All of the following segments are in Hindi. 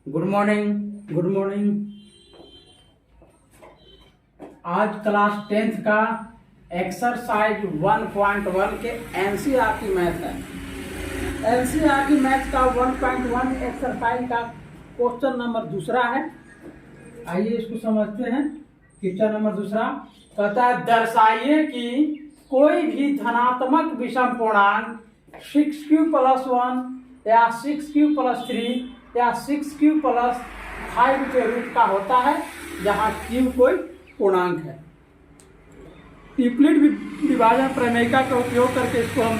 Good morning. Good morning. आज क्लास 10th का एक्सरसाइज 1.1 के एनसीईआरटी मैथ है। एनसीईआरटी मैथ का 1.1 एक्सरसाइज का क्वेश्चन नंबर दूसरा है। आइए इसको समझते हैं। क्वेश्चन नंबर दूसरा कहता है दर्शाइए कि कोई भी धनात्मक विषम पूर्णांक 6q+1 या 6q+3 या 6q+5 के रूप का होता है जहाँ q कोई पूर्णांक है। यूक्लिड विभाजन प्रमेयिका का उपयोग करके इसको हम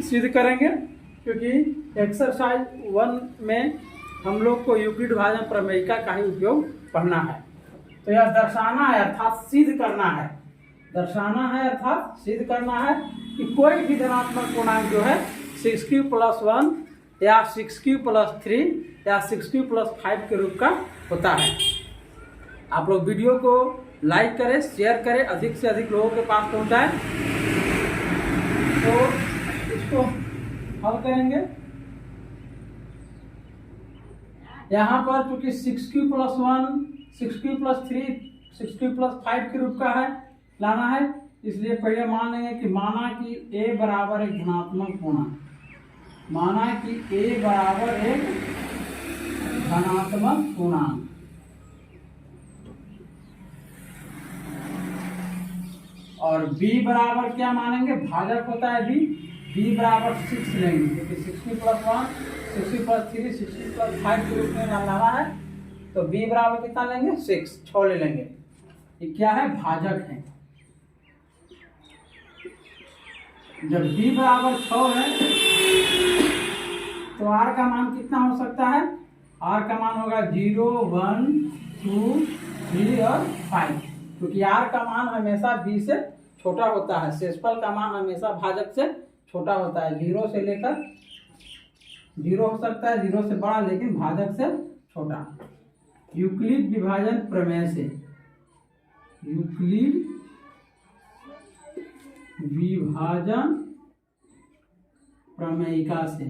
सिद्ध करेंगे, क्योंकि एक्सरसाइज 1 में हम लोग को यूक्लिड विभाजन प्रमेयिका का ही उपयोग पढ़ना है। तो यह दर्शाना है अर्थात सिद्ध करना है। दर्शाना है अर्थात सिद्ध करना है कि कोई भी धनात्मक पूर्णांक जो है 6q+1 या 6q+3 या 6q+5 के रूप का होता है। आप लोग वीडियो को लाइक करें, शेयर करें, अधिक से अधिक लोगों के पास पहुंचाएं। तो इसको हल करेंगे। यहाँ पर चूंकि 6q+1 6q+3 6q+5 के रूप का है लाना है, इसलिए पहले मान लेंगे कि माना कि a बराबर एक धनात्मक पूर्णांक, माना कि a बराबर एक धनात्मक पूर्णांक और b बराबर क्या मानेंगे, भाजक होता है b बराबर 6 लेंगे, क्योंकि 6q+1 6q+3 6q+5 के रूप में लाना है। तो b बराबर कितना लेंगे, 6 ले लेंगे। ये क्या है, भाजक है। जब b बराबर 6 है तो r का मान कितना हो सकता है, r का मान होगा 0 1 2 3 और 5, क्योंकि r का मान हमेशा b से छोटा होता है। शेषफल का मान हमेशा भाजक से छोटा होता है। 0 से लेकर 0 हो सकता है, 0 से बड़ा, लेकिन भाजक से छोटा। यूक्लिड विभाजन प्रमेय से, यूक्लिड विभाजन प्रमेयिका से,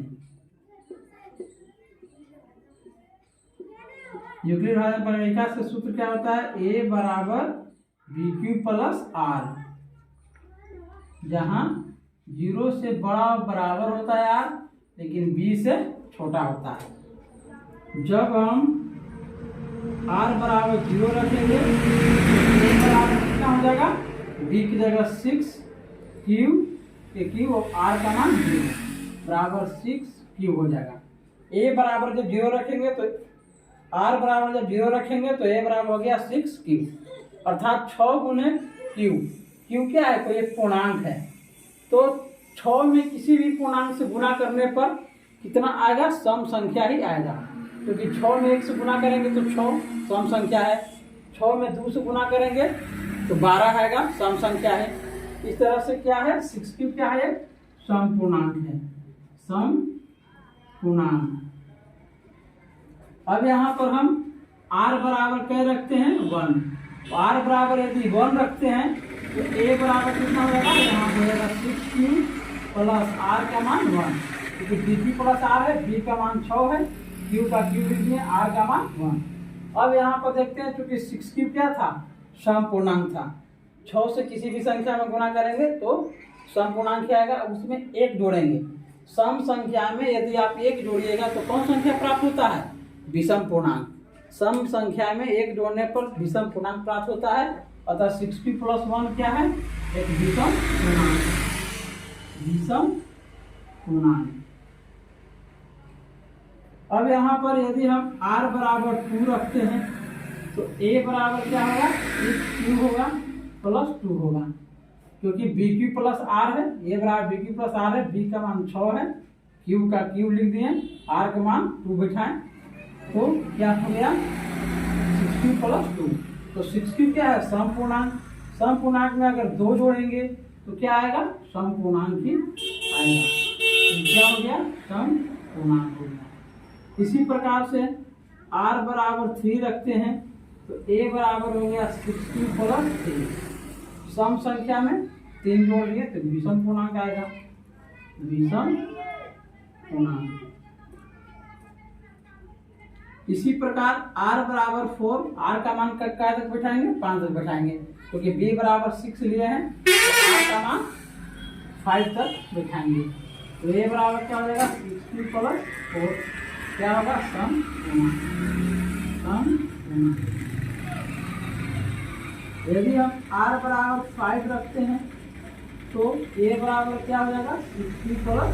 यूक्लिड विभाजन प्रमेयिका से सूत्र क्या होता है, a बराबर bq+r, जहां 0 से बड़ा बराबर होता है r, लेकिन b से छोटा होता है। जब हम r बराबर 0 रखेंगे तो a बराबर कितना हो जाएगा, b की जगह 6 q और r का मान 0 बराबर 6q हो जाएगा। a बराबर जब 0 रखेंगे तो r बराबर जब 0 रखेंगे तो a बराबर हो गया 6q, अर्थात 6 गुने q। q क्या है, कोई एक पूर्णांक है। तो 6 में किसी भी पूर्णांक से गुणा करने पर कितना आएगा, सम संख्या ही आएगा, क्योंकि 6 में 1 से गुणा करेंगे तो 6 सम संख्या है, 6 में 2 से गुणा करेंगे तो 12 आएगा, सम संख्या है। इस तरह से क्या है, 6q क्या है, सम पूर्णांक है, सम पूर्णांक। अब यहाँ पर हम r बराबर क्या रखते हैं, 1। तो r बराबर यदि 1 रखते हैं तो a बराबर कितना हो जाएगा, यहाँ हो जाएगा 6q+r का मान 1, क्योंकि bq+r है, b का मान 6 है, q का q लिख दिए, r का मान 1। अब यहाँ पर देखते हैं, क्योंकि 6q क्या था, सम पूर्णांक था। 6 से किसी भी संख्या में गुणा करेंगे तो सम पूर्णांक क्या आएगा, उसमें 1 जोड़ेंगे। सम संख्या में यदि आप 1 जोड़िएगा तो कौन संख्या प्राप्त होता है, विषम पूर्णांक। सम संख्या में 1 जोड़ने पर विषम पूर्णांक प्राप्त होता है, अतः 6q+1 क्या है, एक विषम पूर्णांक, विषम पूर्णांक। अब यहाँ पर यदि हम r बराबर 2 रखते हैं तो a बराबर क्या होगा, 6q होगा प्लस 2 होगा, क्योंकि bq+r है, a बराबर bq+r है, b का मान 6 है, q का q लिख दिए, r का मान 2 बैठाएं, तो क्या हो गया 6q+2। तो 6q क्या है, सम पूर्णांक। सम पूर्णांक में अगर 2 जोड़ेंगे तो क्या आएगा, सम पूर्णांक ही आएगा। तो क्या हो गया, सम पूर्णांक हो गया। इसी प्रकार से r बराबर 3 रखते हैं तो a बराबर हो गया 6q+3। सम संख्या में 3 जोड़ लिए तो विषम पूर्णांक आएगा, विषम पूर्णांक। इसी प्रकार r बराबर 4, r का मान क्या तक बैठाएंगे 5 तक बैठाएंगे, क्योंकि b बराबर 6 लिए हैं तो r का मान 5 तक बैठाएंगे। तो a बराबर क्या हो जाएगा 6 प्लस 4, क्या होगा सम यदि हम r बराबर 5 रखते हैं तो a बराबर क्या हो जाएगा 60 प्लस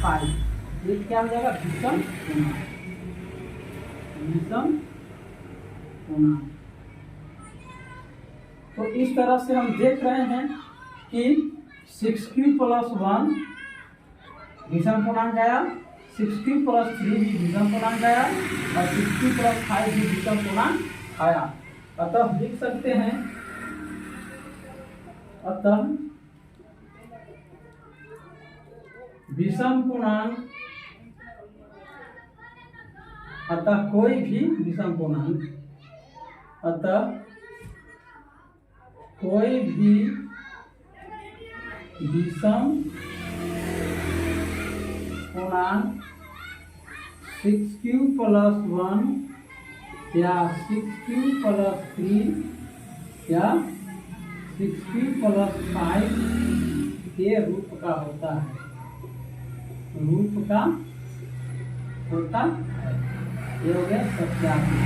5, ये क्या हो जाएगा विषम पूर्णांक। तो इस तरह से हम देख रहे हैं कि 6q प्लस 1 विषम पूर्णांक आया, 6q प्लस 3 भी विषम पूर्णांक आया और 6q प्लस 5 भी विषम पूर्णांक आया। अतः लिख सकते हैं, अतः विषम पूर्णांक, अतः कोई भी विषम पूर्णांक, अतः कोई भी विषम पूर्णांक 6q प्लस 1 या 6q प्लस 3 या 6q प्लस 5 के रूप का होता है, रूप का होता है। ये हो गया सत्यापन।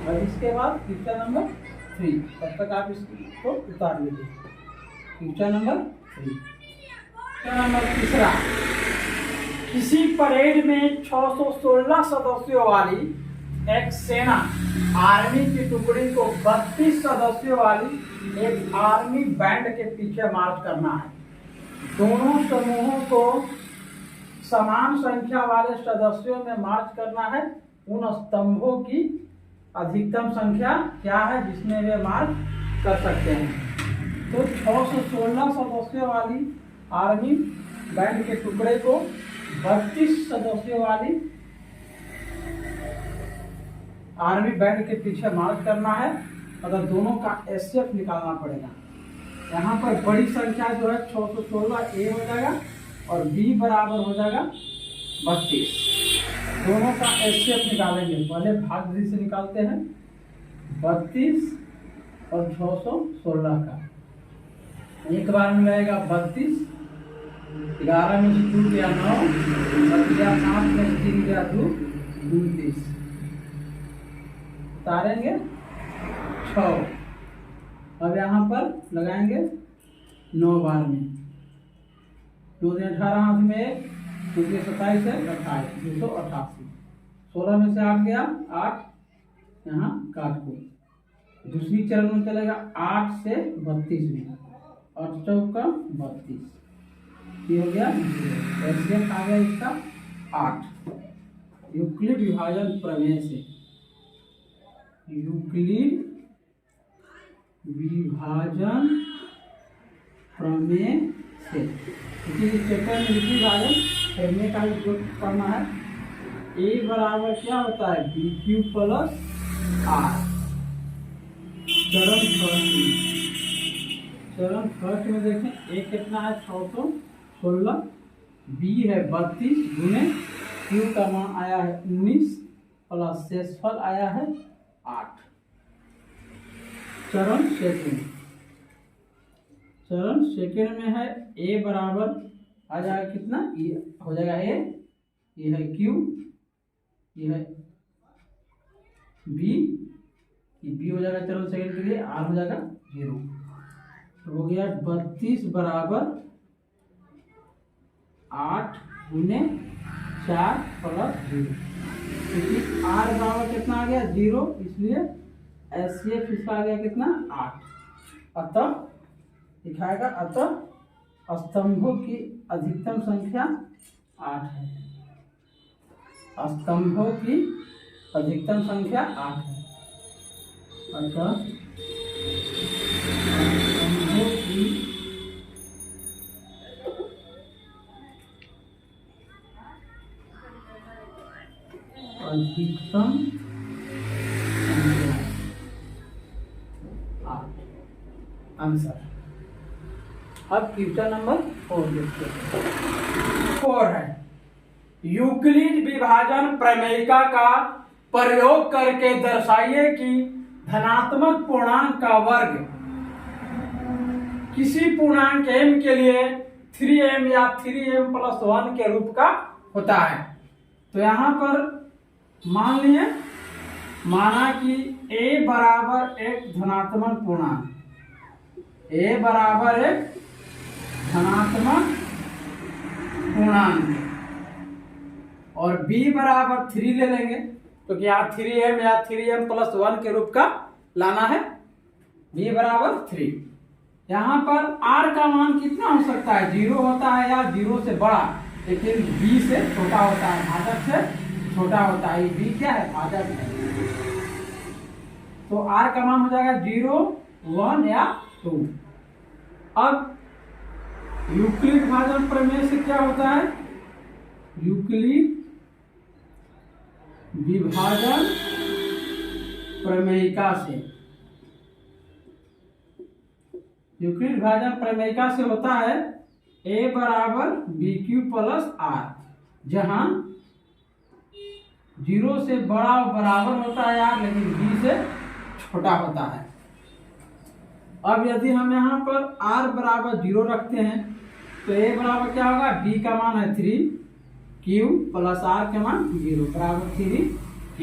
और इसके बाद क्वेश्चन नंबर 3, तब तक आप इसको उतार लीजिए। क्वेश्चन नंबर 3, क्वेश्चन नंबर 3, किसी परेड में 616 सदस्यों वाली एक सेना आर्मी की टुकड़ी को 32 सदस्यों वाली एक आर्मी बैंड के पीछे मार्च करना है। दोनों समूहों को समान संख्या वाले सदस्यों में मार्च करना है। उन स्तंभों की अधिकतम संख्या क्या है जिसमें वे मार्च कर सकते हैं। तो 616 सदस्यों वाली आर्मी बैंड के टुकड़े को 32 सदस्यों वाली आर्मी बैंड के पीछे मार्च करना है, अगर दोनों का एसएफ निकालना पड़ेगा। यहाँ पर बड़ी संख्या जो है 616 ए हो जाएगा और बी बराबर हो जाएगा 32। दोनों का एचसीएफ निकालेंगे, पहले भाग से निकालते हैं 32 और 616 का, एक बार में लगेगा 32, 11 में से 2 गया 9, 7 में से 3 गया 2, 29, उतारेंगे 6। अब यहाँ पर लगाएंगे 9 बार में, 2 दिन 18 हाथ में 1, 27 है 28, 288, 16 में से 8 गया 8, यहाँ काट को दूसरी चरण में चलेगा 8 से 32 में, 8 चौका 32, ये हो गया एचसीएफ आ गया इसका 8। यूक्लिड विभाजन प्रमेय से, यूक्लिड विभाजन प्रमेय से, क्योंकि चैप्टर में यूक्लिड विभाजन प्रमेय का उपयोग करना है। ए बराबर क्या होता है बी क्यू प्लस आर। चरण फर्स्ट में देखें ए कितना है 616, बी है 32 गुने क्यू का मान आया है 19 प्लस शेषफल आया है 8। चरण सेकेंड में है ए बराबर आ जाएगा कितना, ये हो जाएगा ए, ये है क्यू, ये है बी, ये बी हो जाएगा चरण सेकेंड के लिए, आर हो जाएगा 0। तो हो गया 32 बराबर 8 गुने 4 प्लस 0, क्योंकि आर बराबर कितना आ गया 0, इसलिए एचसीएफ इसका आ गया कितना 8। अतः दिखाएगा, अतः स्तंभों की अधिकतम संख्या 8 है, स्तंभों की अधिकतम संख्या 8 है। अतः स्तंभों की अधिकतम संख्या 8 आंसर। अब क्वेश्चन नंबर 4 देखते हैं। 4 है यूक्लिड विभाजन प्रमेयिका का प्रयोग करके दर्शाइए कि धनात्मक पूर्णांक का वर्ग किसी पूर्णांक m के लिए 3m या 3m + 1 के रूप का होता है। तो यहाँ पर मान लिए, माना कि a बराबर एक धनात्मक पूर्णांक, a बराबर एक धनात्मक पूर्णांक और b बराबर 3 ले लेंगे, क्योंकि यहाँ 3m या 3m + 1 के रूप का लाना है। b बराबर 3। यहाँ पर r का मान कितना हो सकता है, 0 होता है या 0 से बड़ा, लेकिन b से छोटा होता है, भाजक से छोटा होता है। b क्या है, भाजक है। तो r का मान हो जाएगा 0, 1 या 2। अब यूक्लिड विभाजन प्रमेय से क्या होता है, यूक्लिड विभाजन प्रमेयिका से, यूक्लिड विभाजन प्रमेयिका से होता है a बराबर bq + r, जहां 0 से बड़ा बराबर होता है r, लेकिन b से छोटा होता है। अब यदि हम यहाँ पर r बराबर 0 रखते हैं तो a बराबर क्या होगा, b का मान है 3 q + r के मान 0 बराबर 3 q।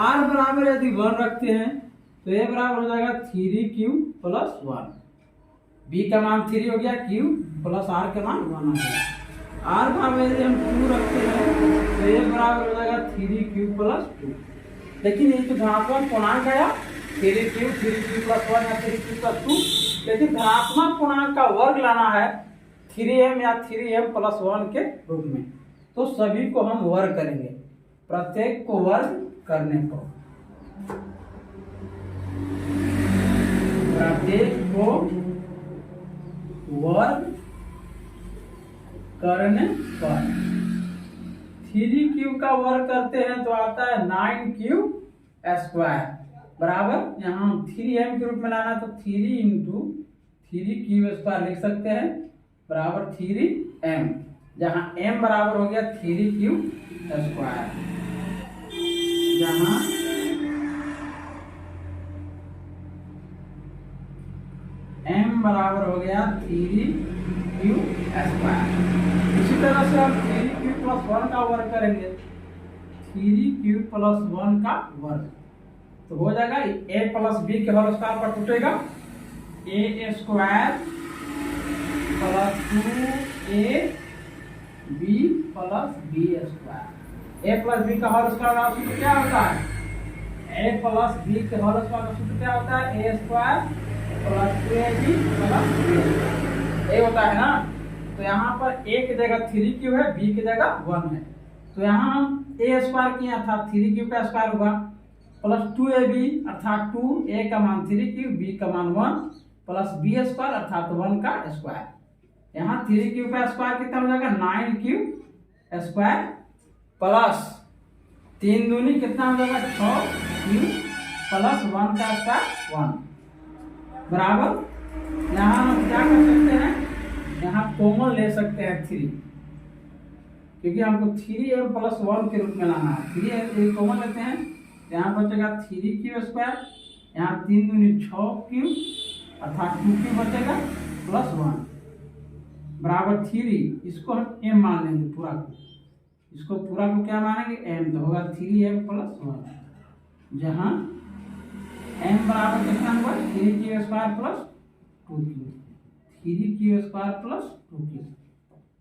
r बराबर यदि 1 रखते हैं तो a बराबर हो जाएगा 3q + 1। b का मान 3 हो गया, q + r के मान 1 हो गया। r बराबर यदि हम 2 रखते हैं तो a बराबर हो जाएगा 3q + 2। लेकिन ये तो धनात्मक पूर्णांक है, 3q + 1 या 3q + 2, लेकिन धनात्मक पूर्णांक का वर्ग लाना है 3m या 3m + 1 के रूप में। तो सभी को हम वर्ग करेंगे, प्रत्येक को वर्ग करने पर, प्रत्येक को वर्ग करने पर 3q का वर्ग करते हैं तो आता है 9q² बराबर, यहाँ 3m के रूप में लाना तो 3 × 3q² लिख सकते हैं बराबर 3m, जहाँ m बराबर हो गया 3q², जहाँ m बराबर हो गया 3q²। इसी तरह से हम 3q + 1 का वर्ग करेंगे, 3q + 1 का वर्ग तो हो जाएगा a + b के होल स्क्वायर पर टूटेगा, a² + 2ab + b²। a + b का होल स्क्वायर का सूत्र क्या होता है, a + b के होल स्क्वायर का सूत्र क्या होता है, a² + 2ab + a होता है ना। तो यहाँ पर a की जगह 3q है, b की जगह 1 है, तो यहाँ हम a² किया था 3q का स्क्वायर होगा + 2ab अर्थात 2, a का मान 3q, b का मान 1 + b² अर्थात 1 का स्क्वायर। यहाँ 3q का स्क्वायर कितना हो जाएगा, 9q² प्लस 3 दूनी कितना हो जाएगा, 6q + 1 का स्क्वायर 1 बराबर। यहाँ हम क्या कर सकते हैं, यहाँ कॉमन ले सकते हैं 3, क्योंकि हमको 3m + 1 के रूप में लाना है। 3m कॉमन लेते हैं, यहाँ बचेगा 3q², यहाँ 3 दूनी 6q अर्थात 2q बचेगा +1 बराबर 3। इसको हम m मान लेंगे पूरा को, इसको पूरा को क्या मानेंगे, m, तो होगा 3m + 1, जहाँ m बराबर कितना हुआ, 3q² + 2q, 3q² + 2q।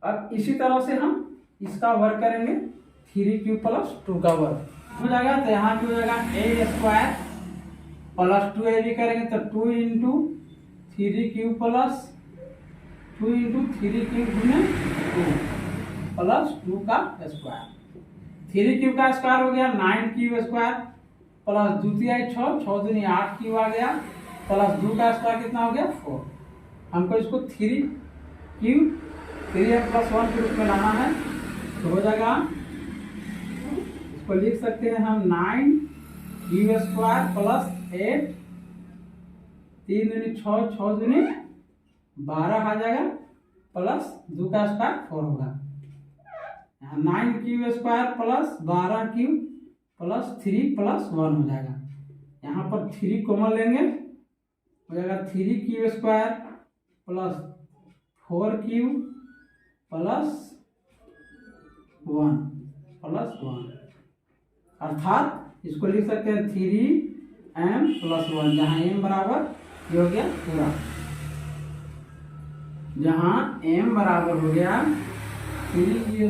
अब इसी तरह से हम इसका वर्ग करेंगे, 3q + 2 का वर्ग हो जाएगा, तो यहाँ भी हो जाएगा a² + 2ab करेंगे तो 2 × 3q + 2 × 3q + 2 का स्क्वायर। 3q का स्क्वायर हो गया 9q² प्लस 2 × 6, 6 दूनी 8q आ गया, प्लस 2 का स्क्वायर कितना हो गया 4। हमको इसको 3m + 1 के रूप में लाना है, तो हो जाएगा, इसको लिख सकते हैं हम 9q² + 8, 3 दूनी 6, 6 दूनी 12 आ जाएगा, प्लस 2 का स्क्वायर 4 होगा। यहाँ 9 क्यू² प्लस 12 क्यू प्लस 3 प्लस 1 हो जाएगा। यहाँ पर 3 कॉमन लेंगे, हो जाएगा 3 क्यू² प्लस 4 क्यू प्लस 1 अर्थात इसको लिख सकते हैं 3m प्लस 1, जहाँ m बराबर ये हो गया पूरा, जहाँ m बराबर हो गया 3 क्यू²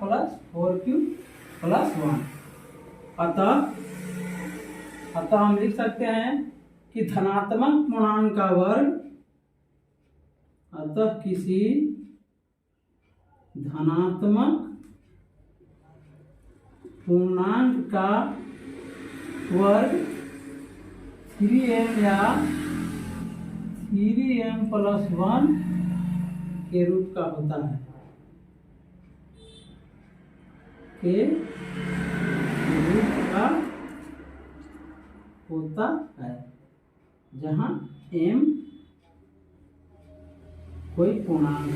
प्लस 4 क्यू प्लस 1। अतः हम लिख सकते हैं कि धनात्मक पूर्णांक का वर्ग, अतः किसी धनात्मक पूर्णांक का वर्ग 3m या 3m प्लस 1 के रूप का होता है, के रूप का होता है, जहाँ m कोई पूर्णांक है।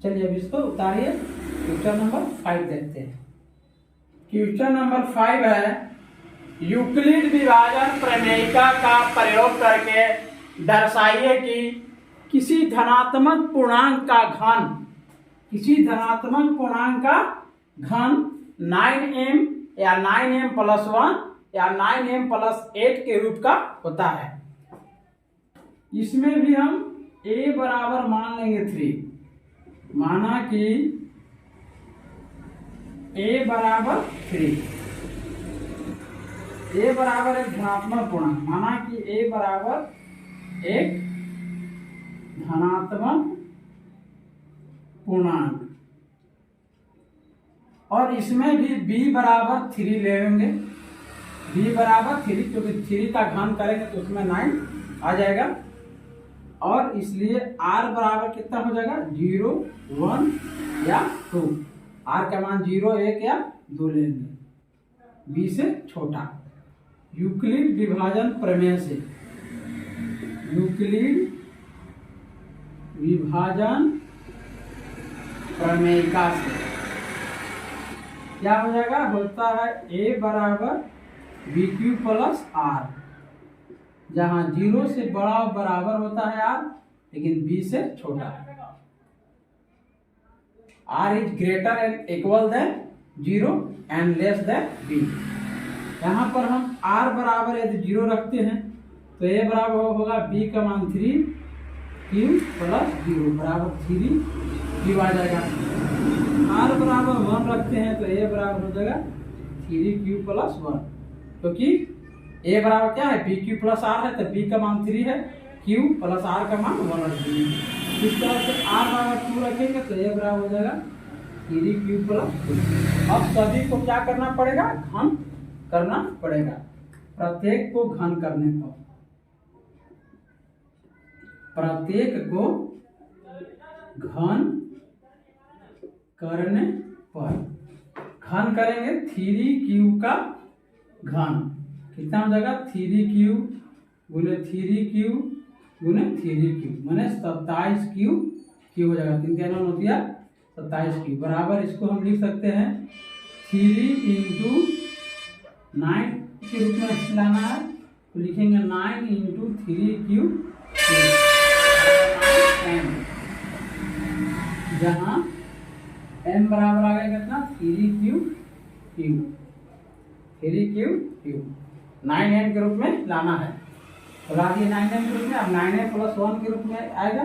चलिए अब इसको उतारिए। क्वेश्चन नंबर 5 देखते हैं। क्वेश्चन नंबर 5 है, यूक्लिड विभाजन प्रमेयिका का प्रयोग करके दर्शाइए कि किसी धनात्मक पूर्णांक का घन, किसी धनात्मक पूर्णांक का घन 9m या 9m प्लस 1 या 9m प्लस 8 के रूप का होता है। इसमें भी हम a बराबर मान लेंगे 3, माना कि a बराबर 3, a बराबर एक धनात्मक पूर्णांक, माना कि a बराबर एक धनात्मक पूर्णांक, और इसमें भी b बराबर 3 ले लेंगे, b बराबर 3, क्योंकि 3 का घन करेंगे तो उसमें 9 आ जाएगा, और इसलिए r बराबर कितना हो जाएगा 0, 1 या 2। r का मान 0, 1 या 2 लेंगे, b से छोटा। यूक्लिड विभाजन प्रमेय से, यूक्लिड विभाजन प्रमेयिका से क्या हो जाएगा, होता है a बराबर bq प्लस r, जहाँ 0 से बड़ा बराबर होता है r, लेकिन b से छोटा। r is greater and equal than 0 and less than b। यहाँ पर हम r बराबर यदि 0 रखते हैं तो a बराबर होगा b का मान 3 q प्लस 0 बराबर 3 q आ जाएगा। r बराबर 1 रखते हैं तो a बराबर हो जाएगा 3q प्लस 1, क्योंकि a बराबर क्या है bq प्लस r है, तो b का मान 3 है, q प्लस r का मान 1 रखेंगे। इस तरह से r बराबर 2 रखेंगे तो a बराबर हो जाएगा 3q प्लस 2। अब सभी को क्या करना पड़ेगा, घन करना पड़ेगा, प्रत्येक को घन करने पर, प्रत्येक को घन करने पर घन करेंगे 3q का घन कितना हो जाएगा, 3q गुने 3q गुने 3q माने 27q हो जाएगा, 3 3 होती है 27q बराबर, इसको हम लिख सकते हैं 3 इंटू 9 के रूप में लाना है, तो लिखेंगे 9 इंटू 3q, जहाँ m बराबर आ गया कितना 3q 9m के रूप में लाना है, तो ला दिए 9m के रूप में। अब 9m प्लस 1 के रूप में आएगा,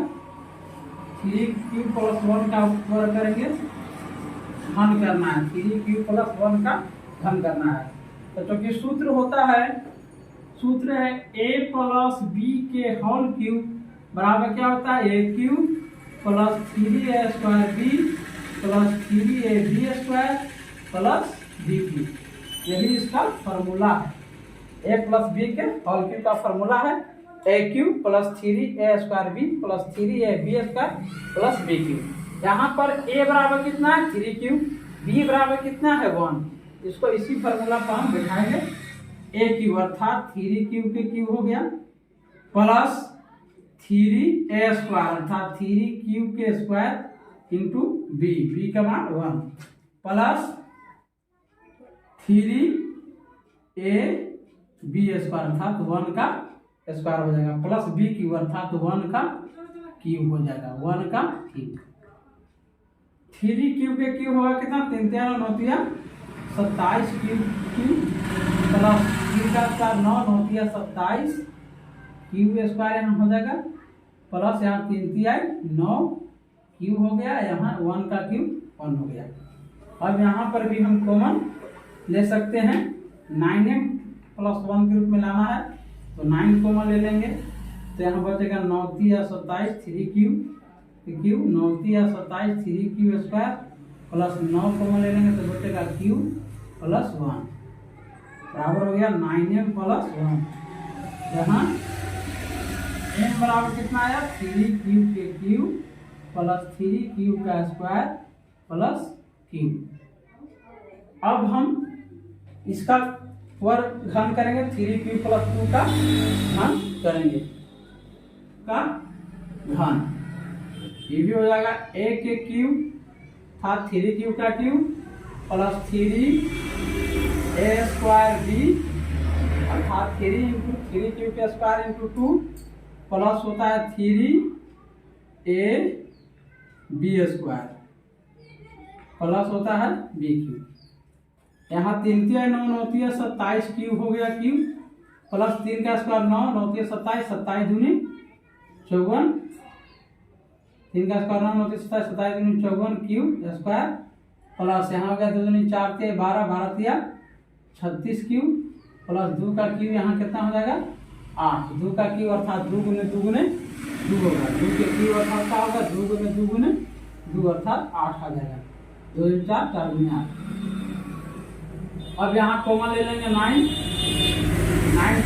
3q प्लस 1 का वर्ग करेंगे, घन करना है, 3q प्लस 1 का घन करना है। तो क्योंकि सूत्र होता है, सूत्र है a प्लस b के होल क्यूब बराबर क्या होता है aq plus 3a² b plus 3ab² plus bq, यही इसका फॉर्मूला है। a प्लस b के होल क्यूब का फॉर्मूला है aq plus 3a² b plus 3ab² plus bq। यहाँ पर a बराबर कितना है 3q, b बराबर कितना है 1, इसको इसी फॉर्मूला पर हम दिखाएंगे aq अर्थात 3q के क्यूब हो गया प्लस 3a स्क्वायर अर्थात 3q के स्क्वायर इंटू बी का मान 1 प्लस 3a बी स्क्वायर अर्थात 1 का स्क्वायर हो जाएगा प्लस बी क्यूब अर्थात 1 का क्यूब हो जाएगा 1 का क्यूब। 3 क्यूब के क्यूब होगा कितना 3 3 9 27 क्यूब प्लस 3 का स्क्वायर 9 9 27 क्यूब स्क्वायर यहाँ हो जाएगा प्लस यहाँ 3 3 9 क्यूब हो गया यहाँ 1 का क्यूब 1 हो गया। अब यहाँ पर भी हम कॉमन ले सकते हैं 9m प्लस 1 के रूप में लाना है तो 9 कॉमन ले लेंगे तो यहाँ बचेगा 9 3 27 3 cube 9 3 27 3 cube square plus 9 common ले लेंगे तो बचेगा क्यूब प्लस 1 बराबर हो गया 9m प्लस 1 जहाँ m बराबर कितना आया 3 क्यूब के क्यूब प्लस 3 क्यूब का स्क्वायर प्लस क्यूब। अब हम इसका वर्ग घन करेंगे 3 क्यूब प्लस 2 का घन करेंगे का घन ये भी हो जाएगा a के क्यूब था 3 क्यूब का cube plus 3 a square b अर्थात 3 इंटू 3 क्यूब का स्क्वायर इंटू 2 प्लस होता है 3a b स्क्वायर प्लस होता है b क्यूब। यहाँ 3 3 9 9 27 क्यूब हो गया क्यूब प्लस 3 का स्क्वायर 9 9 27 27 दूनी 54 3 का स्क्वायर 9 9 27 27 दूनी 54 क्यूब स्क्वायर प्लस यहाँ हो गया 2 दूनी 4 3 12 12 36 क्यूब प्लस 2 का क्यूब यहाँ कितना हो जाएगा 8 2 का क्यूब अर्थात 2 गुने 2 गुने 2 होगा 2 के क्यूब अर्थात क्या होगा 2 गुने 2 गुने 2 अर्थात 8 आ जाएगा 2 4 4 गुने 8। अब यहाँ कॉमन ले लेंगे 9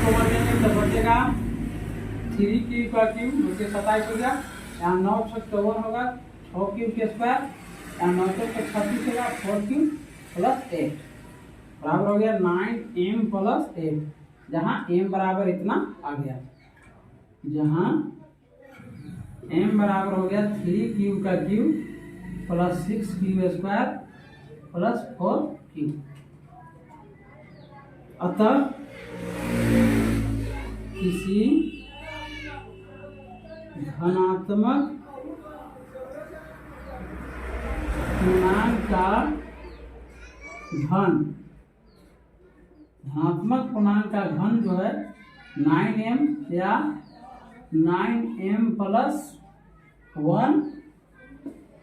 कॉमन लेंगे तो बचेगा 3 क्यूब का क्यूब मुझे 27 हो गया यहाँ 9 54 होगा 6 क्यूब के स्क्वायर यहाँ 9 36 होगा 4 क्यूब प्लस 8 बराबर हो गया 9m प्लस 8 जहाँ m बराबर इतना आ गया जहाँ m बराबर हो गया 3 क्यूब का cube plus 6 cube square plus 4 cube. अतः किसी धनात्मक पूर्णांक का घन धनात्मक पूर्णांक का घन जो है 9m या 9m प्लस 1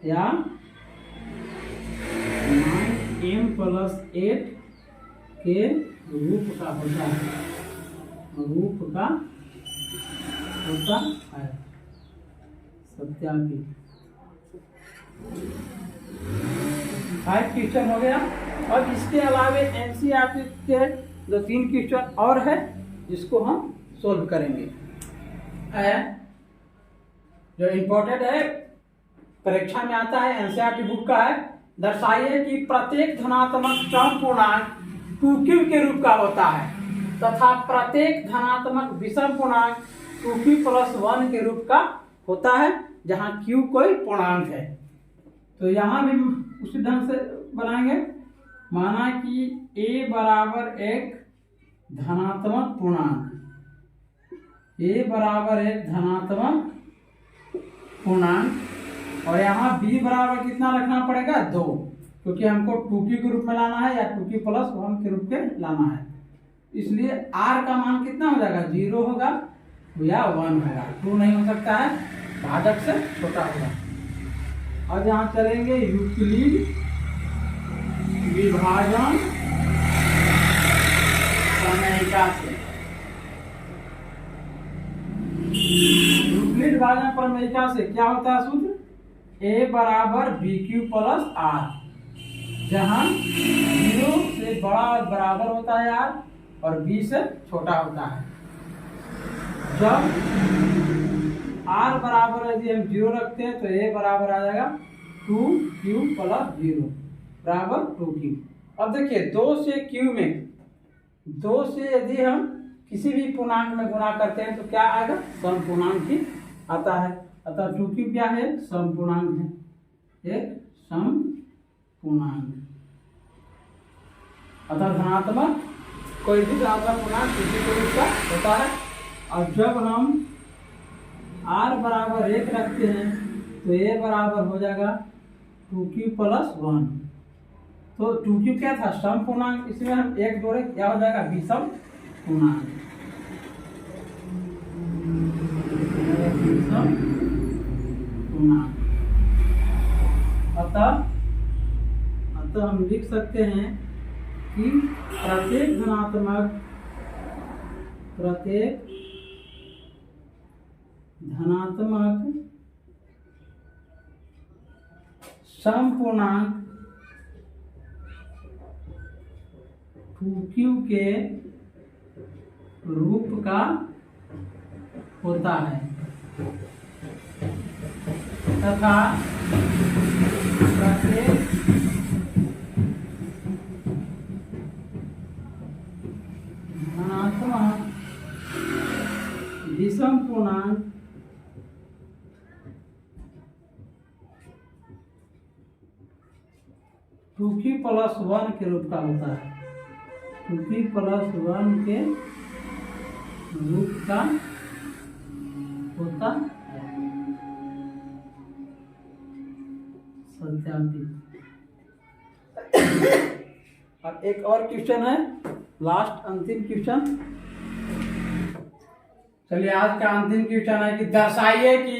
या 9m प्लस 8 के रूप का होता है सत्यापित 5 क्वेश्चन हो गया। और इसके अलावे एनसीईआरटी के 2-3 क्वेश्चन और है जिसको हम सोल्व करेंगे जो इम्पोर्टेंट है परीक्षा में आता है एनसीईआरटी बुक का है। दर्शाइए कि प्रत्येक धनात्मक सम पूर्णांक 2q के रूप का होता है तथा प्रत्येक धनात्मक विषम पूर्णांक 2q प्लस 1 के रूप का होता है जहाँ q कोई पूर्णांक है। तो यहाँ भी उसी ढंग से बनाएंगे। माना कि a बराबर एक धनात्मक पूर्णांक और यहाँ b बराबर कितना रखना पड़ेगा 2 क्योंकि हमको 2q के रूप में लाना है या 2q प्लस 1 के रूप में लाना है। इसलिए r का मान कितना हो जाएगा 0 होगा या 1 होगा 2 नहीं हो सकता है भाजक से छोटा होगा। और यहाँ चलेंगे यूक्लिड विभाजन प्रमेयिका से। यूक्लिड विभाजन प्रमेयिका से क्या होता है सूत्र a बराबर bq प्लस r जहाँ 0 से बड़ा और बराबर होता है r और b से छोटा होता है। जब r बराबर यदि हम 0 रखते हैं तो a बराबर आ जाएगा 2q प्लस 0 बराबर 2q। अब देखिए 2 से q में 2 से यदि हम किसी भी पूर्णांक में गुणा करते हैं तो क्या आएगा सम पूर्णांक ही आता है। अतः 2 क्यूब क्या है? समपूर्णांक है, एक समपूर्णांक। अतः धनात्मक कोई भी धनात्मक पूर्णांक किसी के रूप का होता है। और जब हम r बराबर 1 रखते हैं तो a बराबर हो जाएगा 2 क्यूब प्लस 1। तो 2 क्यूब क्या था? समपूर्णांक, इसमें हम 1 जोड़े क्या हो जाएगा? विषम पूर्णांक। अतः हम लिख सकते हैं कि प्रत्येक धनात्मक समपूर्णांक 2 क्यूब के रूप का होता है तथा प्रत्येक धनात्मक विषम पूर्णांक 2 क्यूब प्लस 1 के रूप का होता है। 2 क्यूब प्लस 1 के रूप का होता है। सत्यापित। अब एक और क्वेश्चन है, लास्ट अंतिम क्वेश्चन। चलिए आज का अंतिम क्वेश्चन है कि दर्शाइए कि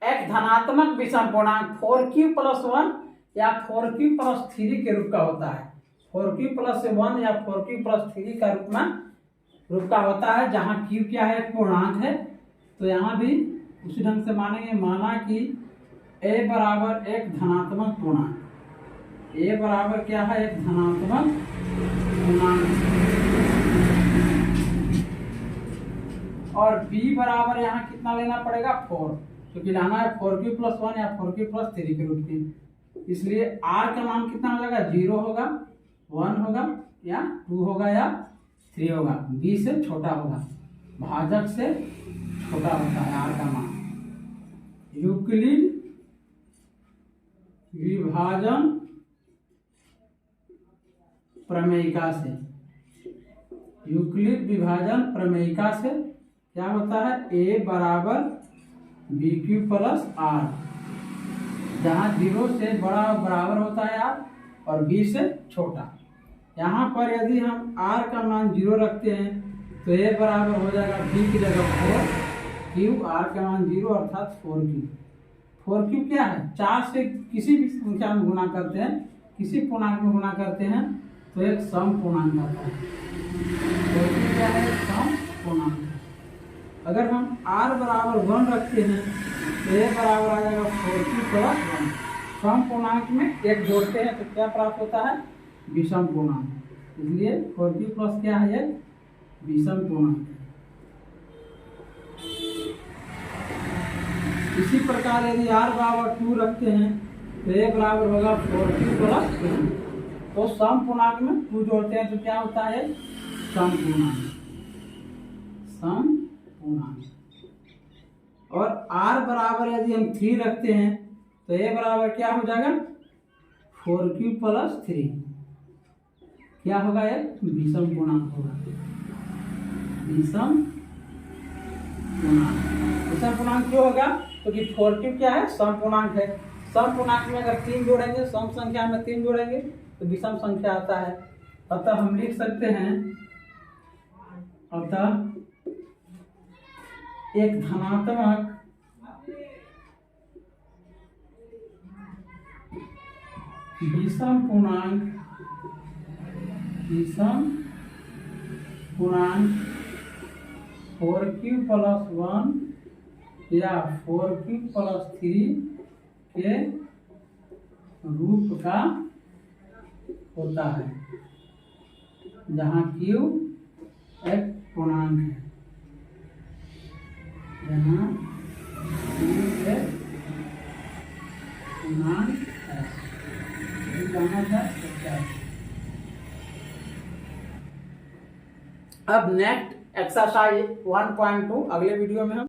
एक धनात्मक विषम पूर्णांक 4q प्लस 1 या 4q प्लस 3 के रूप का होता है। 4q प्लस 1 या 4q प्लस 3 का रूप का होता है, जहाँ q क्या है? पूर्णांक है। तो यहाँ भी उसी ढंग से मानेंगे। माना कि a बराबर एक धनात्मक पूर्णांक, a बराबर क्या है? एक धनात्मक पूर्णांक। और b बराबर यहाँ कितना लेना पड़ेगा? 4, क्योंकि लाना है 4q प्लस 1 या 4q प्लस 3 के रूप में। इसलिए r का मान कितना हो जाएगा? 0 होगा, 1 होगा या 2 होगा या 3 होगा। b से छोटा होगा, भाजक से छोटा होता है r का मान। यूक्लिड विभाजन प्रमेयिका से, यूक्लिड विभाजन प्रमेयिका से क्या होता है? a बराबर बी क्यूब प्लस r, जहाँ 0 से बड़ा बराबर होता है r और b से छोटा। यहाँ पर यदि हम r का मान 0 रखते हैं तो a बराबर हो जाएगा b की जगह 4 क्यूब, r का मान 0 अर्थात 4 क्यूब। 4 क्यूब क्या है? 4 से किसी भी संख्या में गुणा करते हैं, किसी पूर्णांक में गुणा करते हैं तो एक सम पूर्णांक आता है। 4 क्यूब क्या है? सम पूर्णांक। अगर हम r बराबर 1 रखते हैं तो a बराबर आ जाएगा 4q प्लस 1। सम पूर्णांक में एक जोड़ते हैं तो क्या प्राप्त होता है? विषम पूर्णांक। इसलिए 4q प्लस क्या है? विषम पूर्णांक। इसी प्रकार यदि r बराबर 2 रखते हैं तो a बराबर होगा 4q प्लस 2। तो सम पूर्णांक में 2 जोड़ते हैं तो क्या होता है? सम पूर्णांक। सम पूर्णांक। और r बराबर यदि हम 3 रखते हैं तो a बराबर क्या हो जाएगा? 4q plus 3। क्या होगा? एक विषम पूर्णांक होगा, विषम पूर्णांक। विषम पूर्णांक क्यों होगा? क्योंकि 4q क्या है? सम पूर्णांक है। सम पूर्णांक में अगर 3 जोड़ेंगे, सम संख्या में 3 जोड़ेंगे तो विषम संख्या आता है। अतः हम लिख सकते हैं, अतः एक धनात्मक विषम पूर्णांक 4q प्लस 1 या 4q प्लस 3 के रूप का होता है, जहाँ q एक पूर्णांक है, जहाँ q एक पूर्णांक है। अब नेक्स्ट एक्सरसाइज 1.2 अगले वीडियो में हम